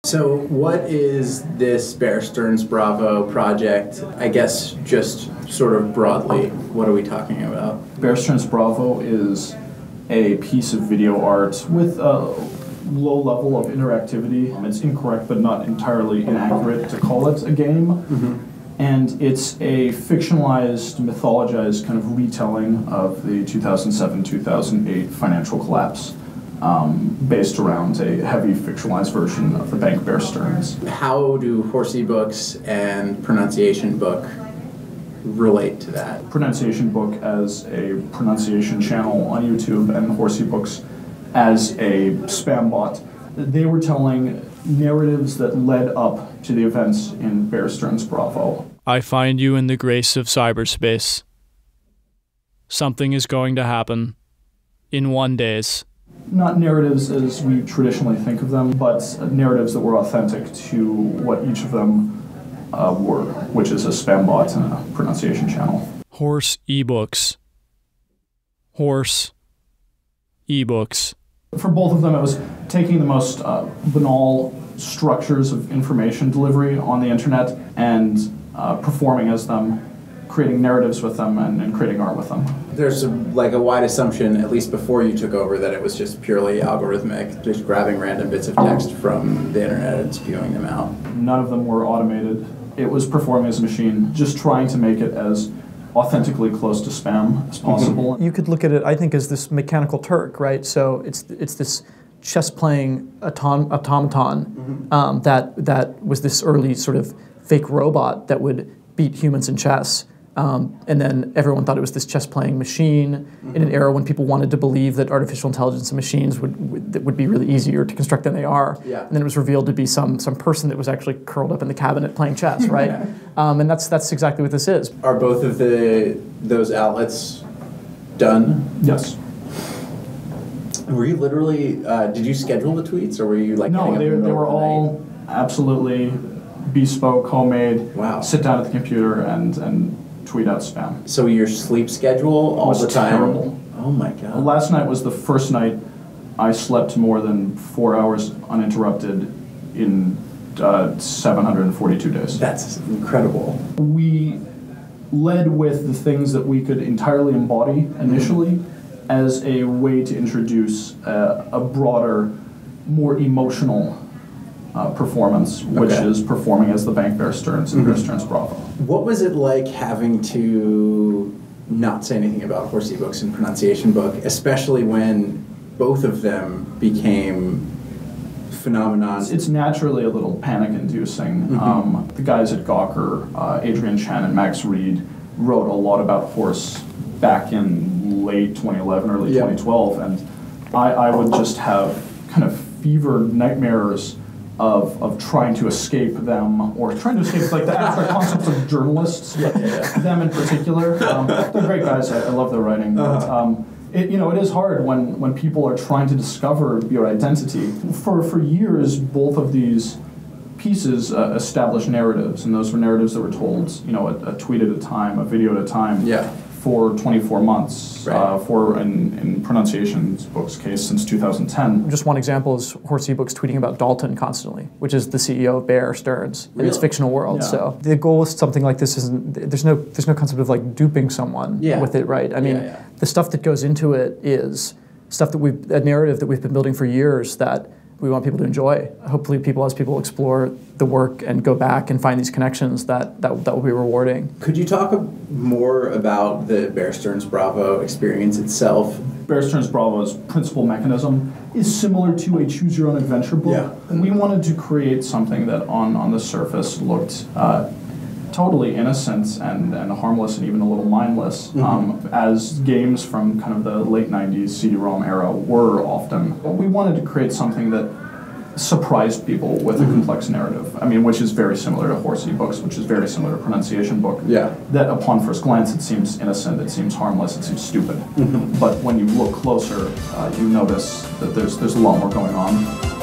So what is this Bear Stearns Bravo project? I guess just sort of broadly, what are we talking about? Bear Stearns Bravo is a piece of video art with a low level of interactivity. It's incorrect but not entirely inaccurate to call it a game. Mm-hmm. And it's a fictionalized, mythologized kind of retelling of the 2007-2008 financial collapse, based around a heavy fictionalized version of the bank Bear Stearns. How do Horsey Books and Pronunciation Book relate to that? Pronunciation Book as a pronunciation channel on YouTube and Horsey Books as a spam bot. They were telling narratives that led up to the events in Bear Stearns Bravo. I find you in the grace of cyberspace. Something is going to happen in 1 day. Not narratives as we traditionally think of them, but narratives that were authentic to what each of them were, which is a spam bot and a pronunciation channel. Horse ebooks. Horse ebooks. For both of them, it was taking the most banal structures of information delivery on the internet and performing as them, creating narratives with them, and creating art with them. There's a wide assumption, at least before you took over, that it was just purely algorithmic, just grabbing random bits of text from the internet and spewing them out. None of them were automated. It was performing as a machine, just trying to make it as authentically close to spam as possible. You could look at it, I think, as this mechanical Turk, right? So it's this chess-playing automaton that was this early sort of fake robot that would beat humans in chess. And then everyone thought it was this chess-playing machine in an era when people wanted to believe that artificial intelligence and machines would be really easier to construct than they are. Yeah. And then it was revealed to be some person that was actually curled up in the cabinet playing chess, right? And that's exactly what this is. Are both of those outlets done? Yes. Were you literally, did you schedule the tweets, or were you No, they were all absolutely bespoke, homemade. Wow. Sit down at the computer and tweet out spam. So your sleep schedule all the time? Terrible. Oh my God. Last night was the first night I slept more than 4 hours uninterrupted in 742 days. That's incredible. We led with the things that we could entirely embody initially as a way to introduce a broader, more emotional performance, which is performing as the bank Bear Stearns and Bear Stearns Bravo. What was it like having to not say anything about Horsey Books and Pronunciation Book, especially when both of them became phenomenons? It's naturally a little panic-inducing. The guys at Gawker, Adrian Chen and Max Reed, wrote a lot about horse back in late 2011, early 2012, and I would just have kind of fevered nightmares of trying to escape them, or trying to escape the abstract concepts of journalists, but them in particular. They're great guys. I love their writing. But, it is hard when people are trying to discover your identity. For years, both of these pieces established narratives, and those were narratives that were told, a tweet at a time, a video at a time. Yeah. For 24 months, right. In Pronunciation Book's case, since 2010. Just one example is Horsey Books tweeting about Dalton constantly, which is the CEO of Bear Stearns in its fictional world. Yeah. So the goal with something like this isn't, there's no concept of duping someone with it, right? I mean, the stuff that goes into it is stuff that a narrative that we've been building for years that we want people to enjoy. Hopefully as people explore the work and go back and find these connections, that will be rewarding. Could you talk more about the Bear Stearns Bravo experience itself? Bear Stearns Bravo's principal mechanism is similar to a choose-your-own-adventure book. Yeah. We wanted to create something that on the surface looked totally innocent and harmless and even a little mindless, as games from kind of the late 90s CD-ROM era were often. We wanted to create something that surprised people with a complex narrative. I mean, which is very similar to Horsey Books, which is very similar to Pronunciation Book. Yeah. That upon first glance, it seems innocent, it seems harmless, it seems stupid. But when you look closer, you notice that there's a lot more going on.